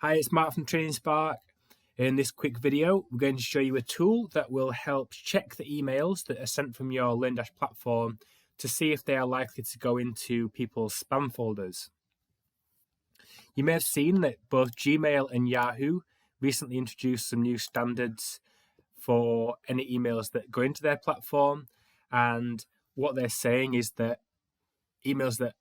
Hi, it's Mark from Training Spark. In this quick video, we're going to show you a tool that will help check the emails that are sent from your LearnDash platform to see if they are likely to go into people's spam folders. You may have seen that both Gmail and Yahoo recently introduced some new standards for any emails that go into their platform, and what they're saying is that emails that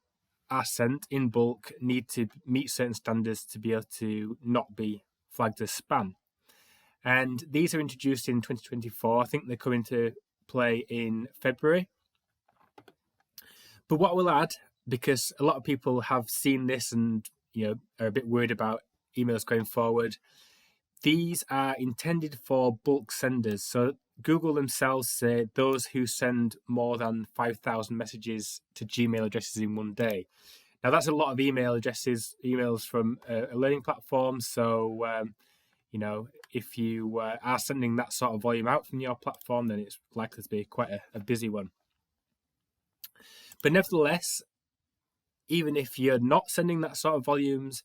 are sent in bulk need to meet certain standards to be able to not be flagged as spam. And these are introduced in 2024. I think they come into play in February. But what we'll add, because a lot of people have seen this and are a bit worried about emails going forward, these are intended for bulk senders. So Google themselves say those who send more than 5,000 messages to Gmail addresses in one day. Now, that's a lot of emails from a learning platform. So, if you are sending that sort of volume out from your platform, then it's likely to be quite a busy one. But nevertheless, even if you're not sending that sort of volumes,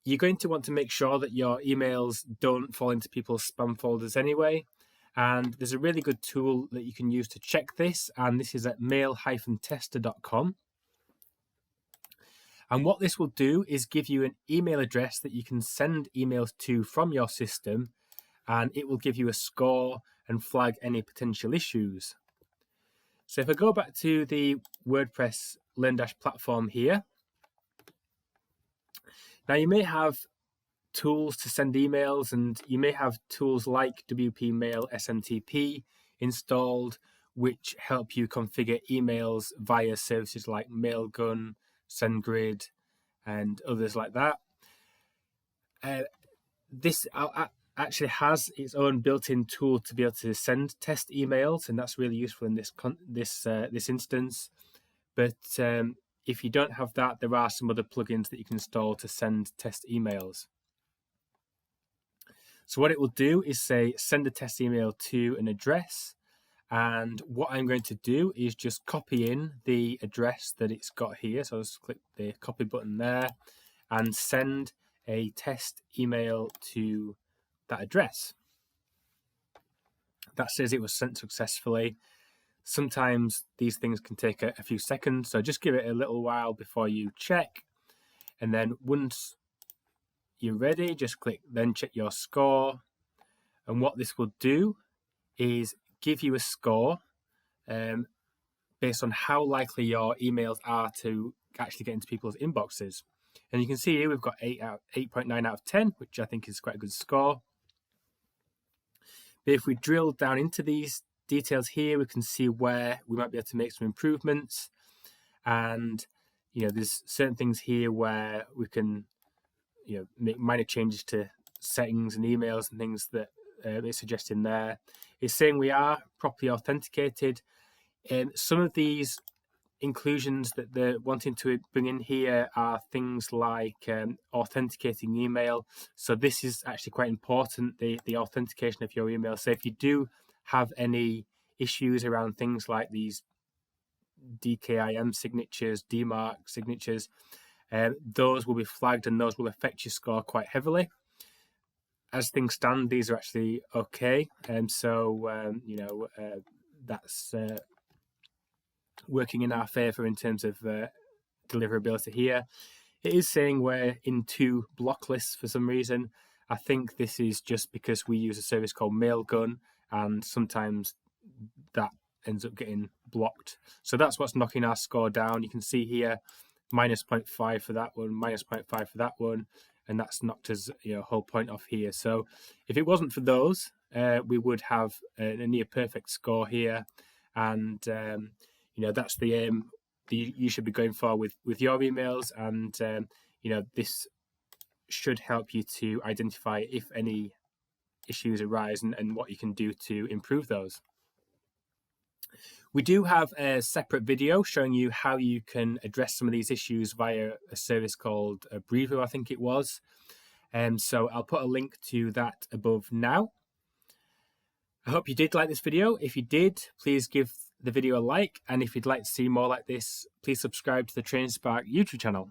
you're going to want to make sure that your emails don't fall into people's spam folders anyway. And there's a really good tool that you can use to check this, and this is at mail-tester.com. And what this will do is give you an email address that you can send emails to from your system, and it will give you a score and flag any potential issues. So if I go back to the WordPress LearnDash platform here, now you may have tools to send emails, and you may have tools like WP Mail SMTP installed, which help you configure emails via services like Mailgun, SendGrid, and others like that. This actually has its own built-in tool to be able to send test emails, and that's really useful in this instance. But if you don't have that, there are some other plugins that you can install to send test emails. So what it will do is say send a test email to an address, and what I'm going to do is just copy in the address that it's got here. So I'll just click the copy button there and send a test email to that address. That says it was sent successfully. Sometimes these things can take a few seconds, so just give it a little while before you check. And then once you're ready, just click then check your score. And what this will do is give you a score based on how likely your emails are to actually get into people's inboxes. And you can see here we've got 8.9 out of 10, which I think is quite a good score. But if we drill down into these details here, we can see where we might be able to make some improvements. And there's certain things here where we can make minor changes to settings and emails and things that it's suggesting there. It's saying we are properly authenticated. Some of these inclusions that they're wanting to bring in here are things like authenticating email. So this is actually quite important, the authentication of your email. So if you do have any issues around things like these DKIM signatures, DMARC signatures, those will be flagged and those will affect your score quite heavily. As things stand, these are actually okay, and that's working in our favour in terms of deliverability here. It is saying we're in 2 block lists for some reason. I think this is just because we use a service called Mailgun, and sometimes that ends up getting blocked. So that's what's knocking our score down. You can see here minus 0.5 for that one, minus 0.5 for that one, and that's knocked us a whole point off here. So if it wasn't for those, we would have a near perfect score here, and that's the aim that you should be going for with your emails. And this should help you to identify if any issues arise and what you can do to improve those. We do have a separate video showing you how you can address some of these issues via a service called Brevo, I think it was. So I'll put a link to that above now. I hope you did like this video. If you did, please give the video a like. And if you'd like to see more like this, please subscribe to the Training Spark YouTube channel.